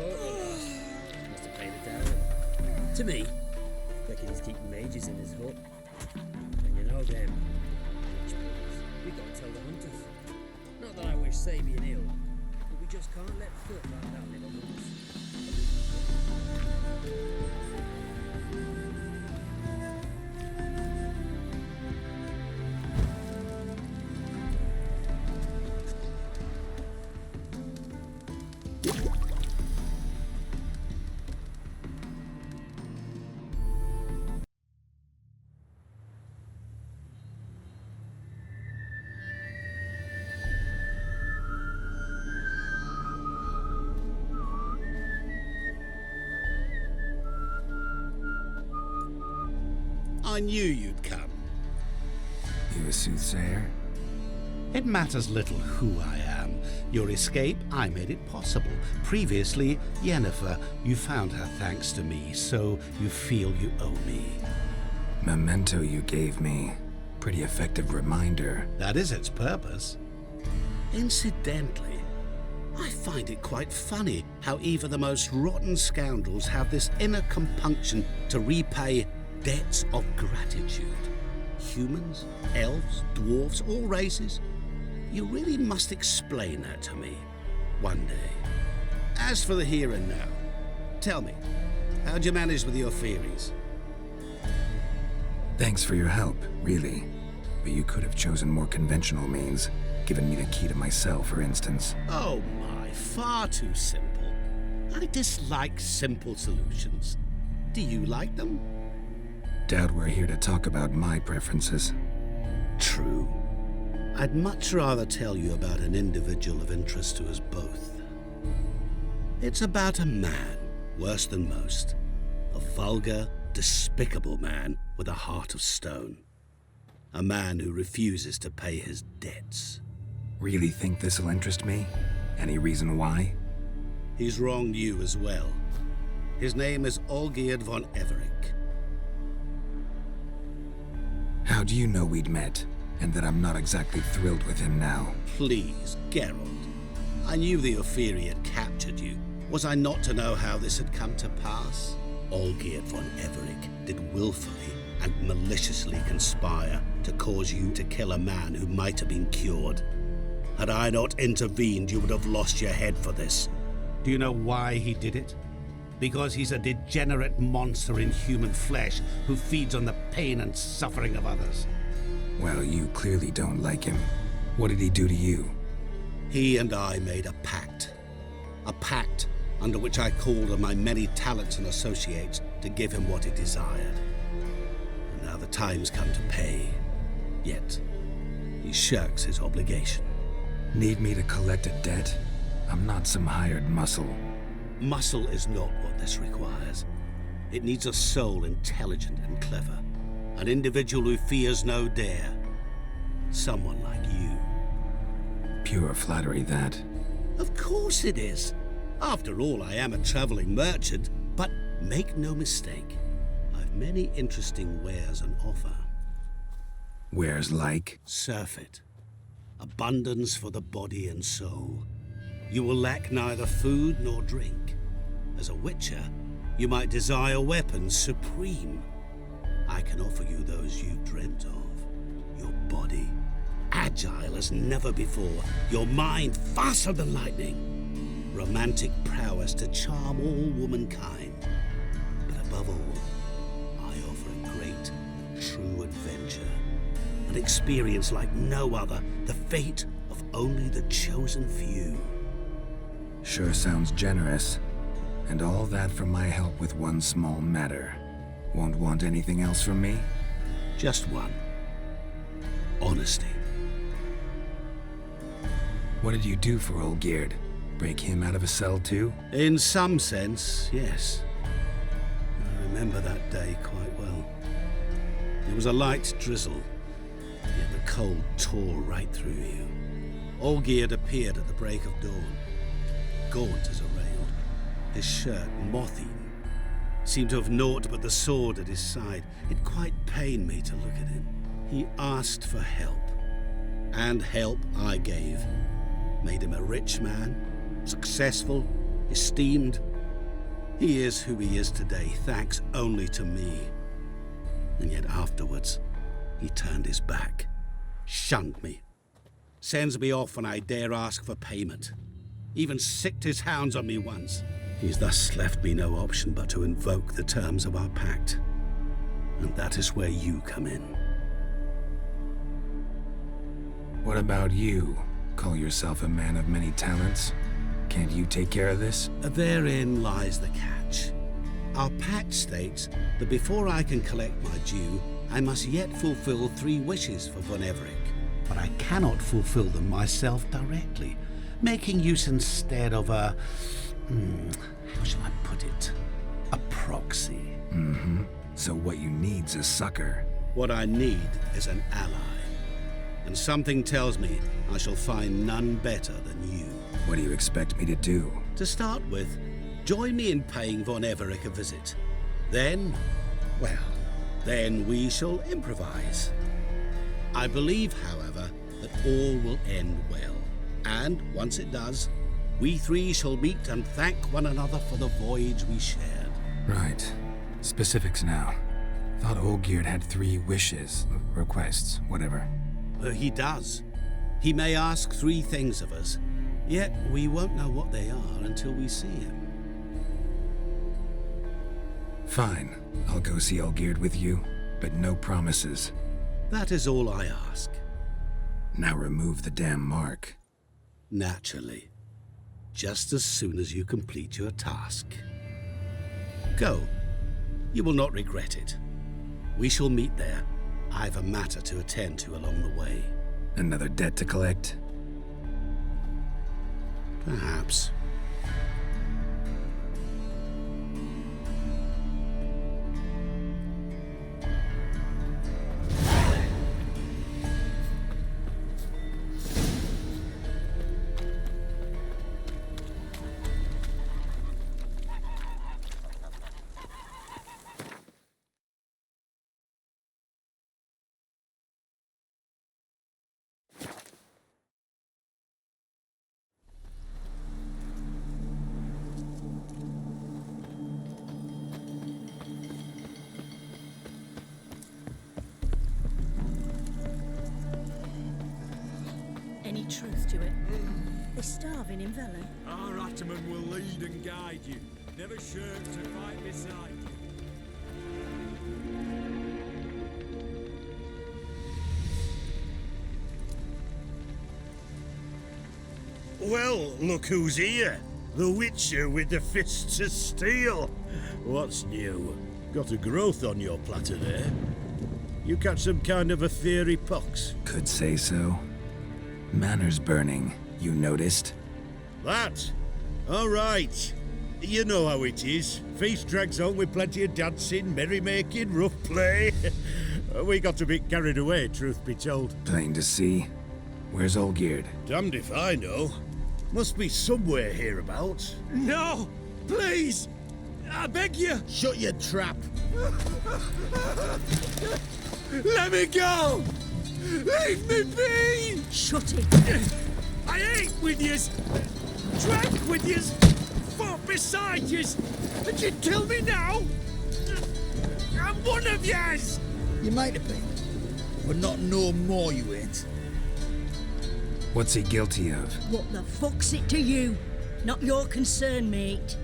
Must have paid a dowry. To me, reckon he's keeping mages in his hut. And you know them, witch boys. We gotta tell the hunters. Not that I wish Sabian ill, but we just can't let filth like that live among us. I knew you'd come. You a soothsayer? It matters little who I am. Your escape, I made it possible. Previously, Yennefer, you found her thanks to me, so you feel you owe me. Memento you gave me. Pretty effective reminder. That is its purpose. Incidentally, I find it quite funny how even the most rotten scoundrels have this inner compunction to repay debts of gratitude. Humans, elves, dwarves, all races. You really must explain that to me one day. As for the here and now, tell me, how'd you manage with your theories? Thanks for your help, really. But you could have chosen more conventional means, given me the key to my cell, for instance. Oh my, far too simple. I dislike simple solutions. Do you like them? Doubt we're here to talk about my preferences. True. I'd much rather tell you about an individual of interest to us both. It's about a man, worse than most. A vulgar, despicable man with a heart of stone. A man who refuses to pay his debts. Really think this'll interest me? Any reason why? He's wronged you as well. His name is Olgierd von Everec. How do you know we'd met, and that I'm not exactly thrilled with him now? Please, Geralt. I knew the Ophiri had captured you. Was I not to know how this had come to pass? Olgierd von Everec did willfully and maliciously conspire to cause you to kill a man who might have been cured. Had I not intervened, you would have lost your head for this. Do you know why he did it? Because he's a degenerate monster in human flesh who feeds on the pain and suffering of others. Well, you clearly don't like him. What did he do to you? He and I made a pact. A pact under which I called on my many talents and associates to give him what he desired. And now the time's come to pay. Yet, he shirks his obligation. Need me to collect a debt? I'm not some hired muscle. Muscle is not what this requires. It needs a soul intelligent and clever. An individual who fears no dare. Someone like you. Pure flattery, that. Of course it is. After all, I am a traveling merchant. But make no mistake, I've many interesting wares on offer. Wares like? Surfeit. Abundance for the body and soul. You will lack neither food nor drink. As a witcher, you might desire weapons supreme. I can offer you those you've dreamt of. Your body, agile as never before. Your mind, faster than lightning. Romantic prowess to charm all womankind. But above all, I offer a great, true adventure. An experience like no other. The fate of only the chosen few. Sure sounds generous. And all that for my help with one small matter. Won't want anything else from me? Just one. Honesty. What did you do for Olgierd? Break him out of a cell too? In some sense, yes. I remember that day quite well. It was a light drizzle, yet the cold tore right through you. Olgierd appeared at the break of dawn. Gaunt as a rail, his shirt moth-eaten, seemed to have naught but the sword at his side. It quite pained me to look at him. He asked for help, and help I gave. Made him a rich man, successful, esteemed. He is who he is today, thanks only to me. And yet afterwards, he turned his back, shunned me, sends me off when I dare ask for payment, even sicked his hounds on me once. He's thus left me no option but to invoke the terms of our pact. And that is where you come in. What about you? Call yourself a man of many talents? Can't you take care of this? Therein lies the catch. Our pact states that before I can collect my due, I must yet fulfill 3 wishes for Von Everec. But I cannot fulfill them myself directly, making use instead of a... how shall I put it? A proxy. So what you need's a sucker. What I need is an ally. And something tells me I shall find none better than you. What do you expect me to do? To start with, join me in paying Von Everec a visit. Then, well, then we shall improvise. I believe, however, that all will end well. And once it does, we 3 shall meet and thank one another for the voyage we shared. Right. Specifics now. Thought Olgierd had 3 wishes, requests, whatever. He does. He may ask 3 things of us, yet we won't know what they are until we see him. Fine. I'll go see Olgierd with you, but no promises. That is all I ask. Now remove the damn mark. Naturally. Just as soon as you complete your task. Go. You will not regret it. We shall meet there. I've a matter to attend to along the way. Another debt to collect? Perhaps. Any truth to it? They're starving in Velen. Our Ataman will lead and guide you. Never shirk to fight beside you. Well, look who's here. The Witcher with the fists of steel. What's new? Got a growth on your platter there. You catch some kind of a theory pox? Could say so. Manners burning, you noticed? That? All right. You know how it is. Feast drags on with plenty of dancing, merrymaking, rough play. We got a bit carried away, truth be told. Plain to see. Where's Olgierd? Damned if I know. Must be somewhere hereabouts. No! Please! I beg you! Shut your trap. Let me go! Leave me be! Shut it! I ate with yous! Drank with yous! Fought beside yous! And you'd kill me now? I'm one of yous! You might have been, but not no more you ain't. What's he guilty of? What the fuck's it to you? Not your concern, mate.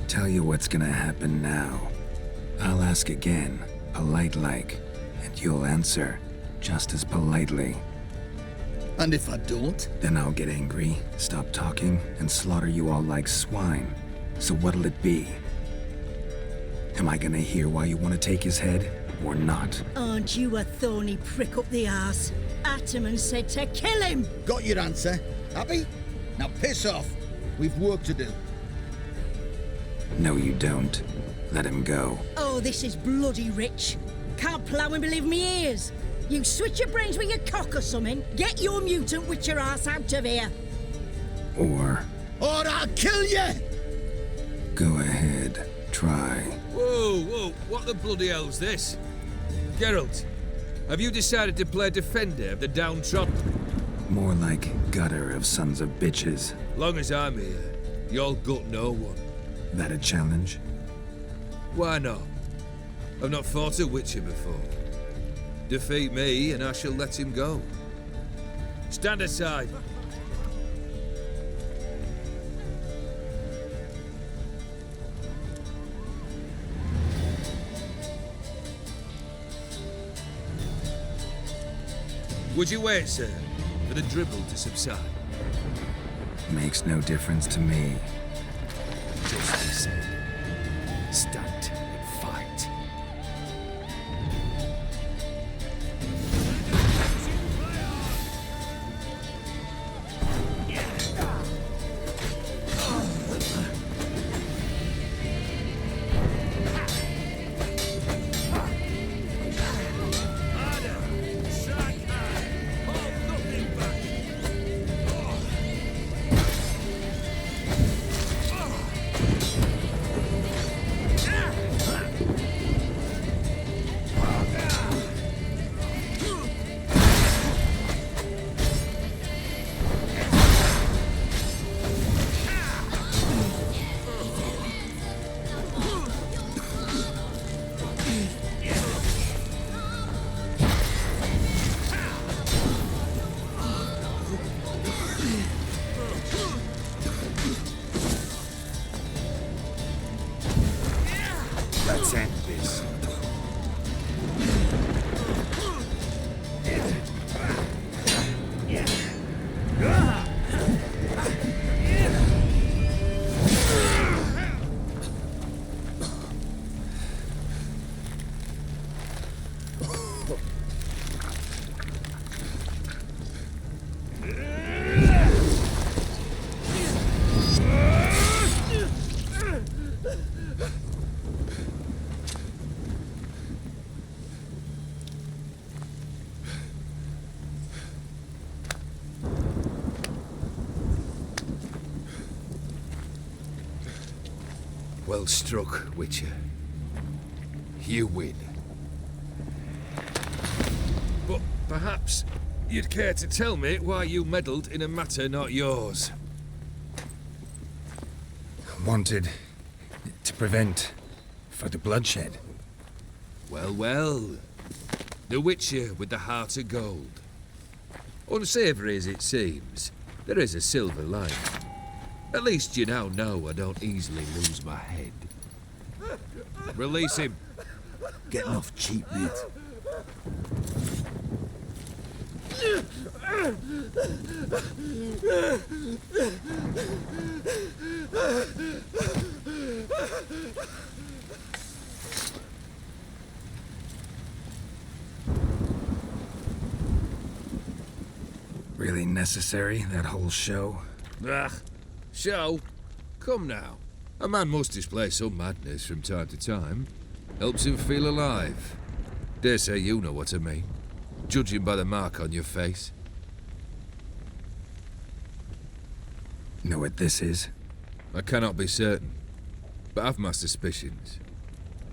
Tell you what's gonna happen now. I'll ask again, polite-like, and you'll answer, just as politely. And if I don't? Then I'll get angry, stop talking, and slaughter you all like swine. So what'll it be? Am I gonna hear why you want to take his head, or not? Aren't you a thorny prick up the arse? Ataman said to kill him! Got your answer. Happy? Now piss off. We've work to do. No, you don't. Let him go. Oh, this is bloody rich. Can't plough and believe me ears. You switch your brains with your cock or something. Get your mutant witcher ass out of here. Or I'll kill you! go ahead, try. Whoa, what the bloody hell's this? Geralt, have you decided to play defender of the downtrodden? More like gutter of sons of bitches. Long as I'm here, you'll gut no one. That a challenge? Why not? I've not fought a Witcher before. Defeat me and I shall let him go. Stand aside. Would you wait, sir, for the dribble to subside? Makes no difference to me. Just listen. Stand and fight. Let's end this. Well struck, Witcher. You win. But perhaps you'd care to tell me why you meddled in a matter not yours. Wanted to prevent further bloodshed. Well, well. The Witcher with the heart of gold. Unsavoury as it seems, there is a silver lining. At least you now know I don't easily lose my head. Release him. Getting off cheap, mate. Really necessary, that whole show? Ugh. Show? Come now. A man must display some madness from time to time. Helps him feel alive. Dare say you know what I mean. Judging by the mark on your face. Know what this is? I cannot be certain, but I've my suspicions.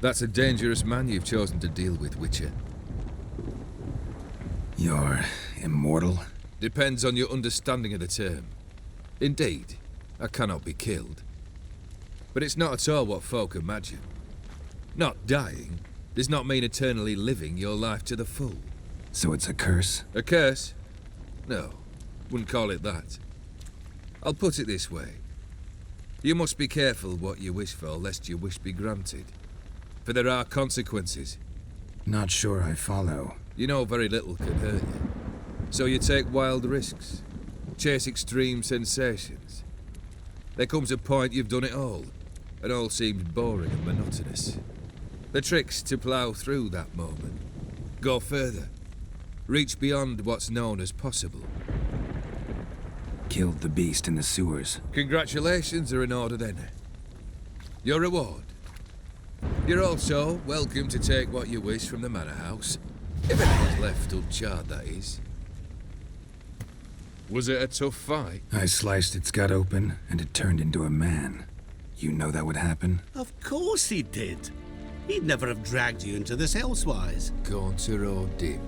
That's a dangerous man you've chosen to deal with, Witcher. You're immortal? Depends on your understanding of the term. Indeed, I cannot be killed. But it's not at all what folk imagine. Not dying does not mean eternally living your life to the full. So it's a curse? A curse? No, wouldn't call it that. I'll put it this way. You must be careful what you wish for, lest your wish be granted. For there are consequences. Not sure I follow. You know very little can hurt you. So you take wild risks. Chase extreme sensations. There comes a point you've done it all, and all seems boring and monotonous. The trick's to plough through that moment. Go further. Reach beyond what's known as possible. Killed the beast in the sewers. Congratulations are in order then. Your reward. You're also welcome to take what you wish from the manor house. If anyone's left uncharred, that is. Was it a tough fight? I sliced its gut open, and it turned into a man. You know that would happen? Of course he did. He'd never have dragged you into this elsewise. Gaunter or dim?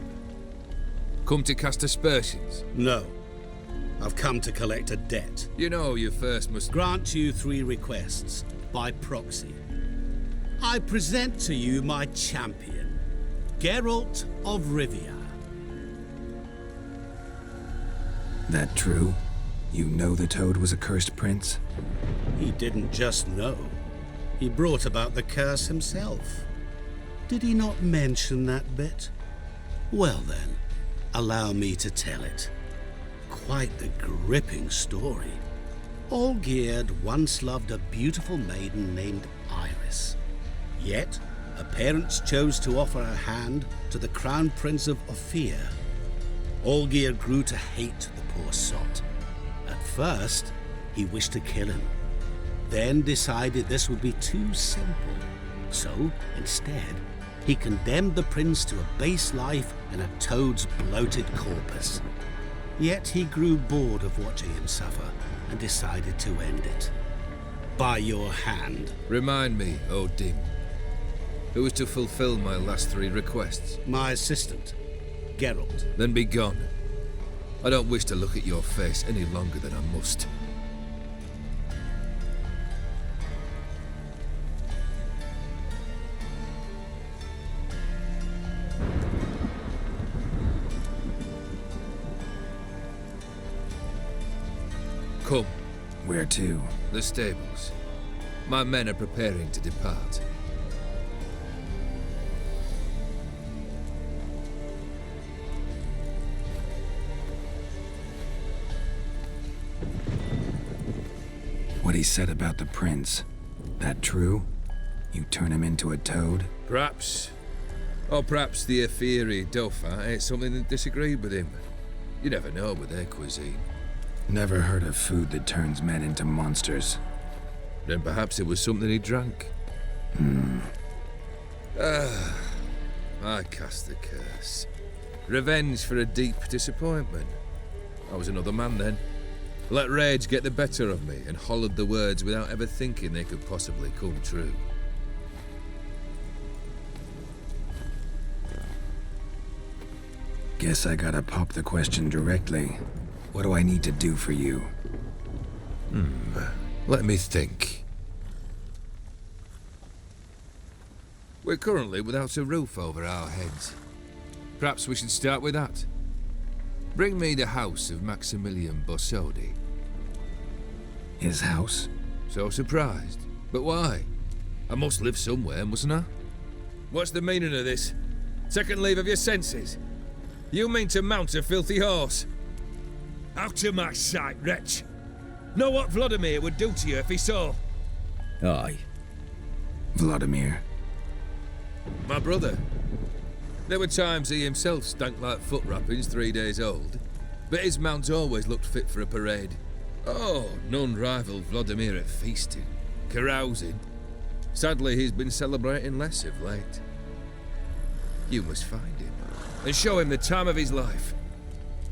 Come to cast aspersions? No, I've come to collect a debt. You know you first must... Grant you 3 requests, by proxy. I present to you my champion, Geralt of Rivia. That true? You know the Toad was a cursed prince? He didn't just know. He brought about the curse himself. Did he not mention that bit? Well then, allow me to tell it. Quite the gripping story. Olgierd once loved a beautiful maiden named Iris. Yet, her parents chose to offer her hand to the Crown Prince of Ophir. Olgierd grew to hate the poor sot. At first, he wished to kill him. Then decided this would be too simple. So, instead, he condemned the prince to a base life in a toad's bloated corpus. Yet he grew bored of watching him suffer and decided to end it. By your hand. Remind me, Odin. Who is to fulfill my last 3 requests? My assistant, Geralt. Then be gone. I don't wish to look at your face any longer than I must. Come. Where to? The stables. My men are preparing to depart. What he said about the prince, that true? You turn him into a toad? Perhaps. Or perhaps the Ephiri Dauphin ate something that disagreed with him. You never know with their cuisine. Never heard of food that turns men into monsters. Then perhaps it was something he drank. I cast the curse. Revenge for a deep disappointment. I was another man then. Let rage get the better of me and hollered the words without ever thinking they could possibly come true. Guess I gotta pop the question directly. What do I need to do for you? Let me think. We're currently without a roof over our heads. Perhaps we should start with that. Bring me the house of Maximilian Bossodi. His house? So surprised. But why? I must live somewhere, mustn't I? What's the meaning of this? Second leave of your senses? You mean to mount a filthy horse? Out of my sight, wretch! Know what Vladimir would do to you if he saw? Aye. Vladimir. My brother. There were times he himself stank like foot wrappings 3 days old, but his mount always looked fit for a parade. Oh, none rival Vladimir at feasting, carousing. Sadly, he's been celebrating less of late. You must find him, and show him the time of his life.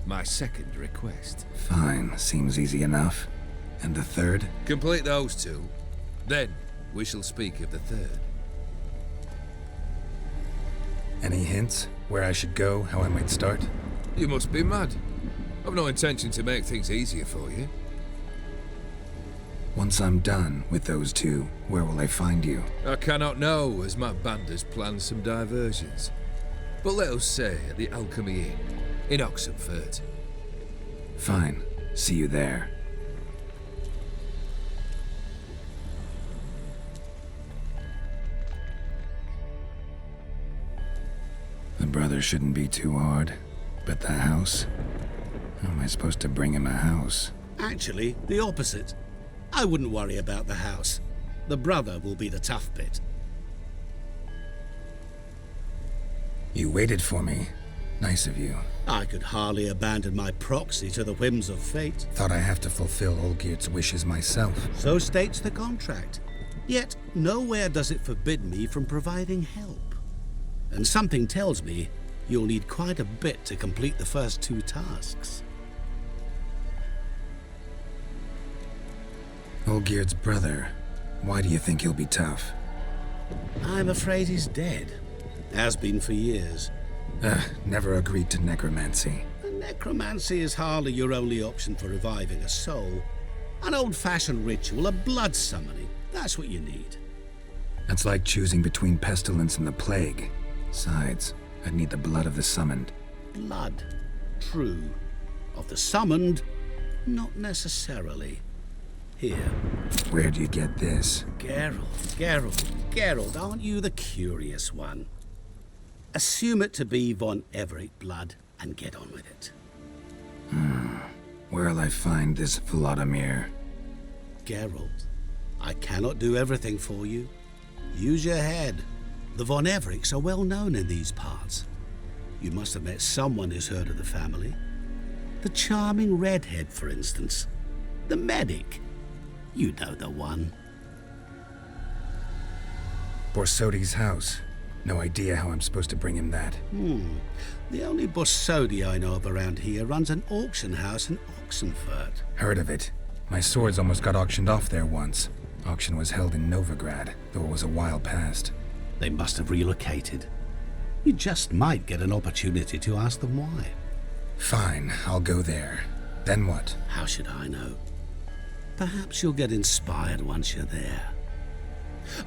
My second request. Fine, seems easy enough. And the third? Complete those 2, then we shall speak of the third. Any hints? Where I should go, how I might start? You must be mad. I've no intention to make things easier for you. Once I'm done with those 2, where will I find you? I cannot know, as my band has planned some diversions. But let us say at the Alchemy Inn, in Oxenfurt. Fine. See you there. The brother shouldn't be too hard. But the house? How am I supposed to bring him a house? Actually, the opposite. I wouldn't worry about the house. The brother will be the tough bit. You waited for me. Nice of you. I could hardly abandon my proxy to the whims of fate. Thought I have to fulfill Olgierd's wishes myself. So states the contract. Yet, nowhere does it forbid me from providing help. And something tells me you'll need quite a bit to complete the first 2 tasks. Olgierd's brother. Why do you think he'll be tough? I'm afraid he's dead. Has been for years. Never agreed to necromancy. Necromancy is hardly your only option for reviving a soul. An old-fashioned ritual, a blood summoning, that's what you need. That's like choosing between pestilence and the plague. Besides, I'd need the blood of the summoned. Blood, true. Of the summoned, not necessarily. Here. Where'd you get this? Geralt, aren't you the curious one? Assume it to be von Everett blood and get on with it. Where'll I find this Vladimir? Geralt, I cannot do everything for you. Use your head. The von Evericks are well known in these parts. You must have met someone who's heard of the family. The charming redhead, for instance. The medic. You know the one. Borsodi's house. No idea how I'm supposed to bring him that. The only Borsodi I know of around here runs an auction house in Oxenfurt. Heard of it. My swords almost got auctioned off there once. Auction was held in Novigrad, though it was a while past. They must have relocated. You just might get an opportunity to ask them why. Fine, I'll go there. Then what? How should I know? Perhaps you'll get inspired once you're there.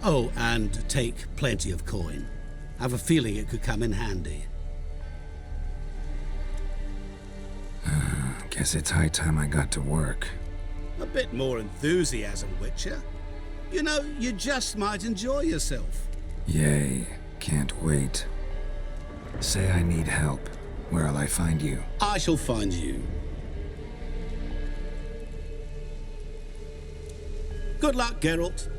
Oh, and take plenty of coin. Have a feeling it could come in handy. Guess it's high time I got to work. A bit more enthusiasm, Witcher. You know, you just might enjoy yourself. Yay, can't wait. Say I need help. Where'll I find you? I shall find you. Good luck, Geralt.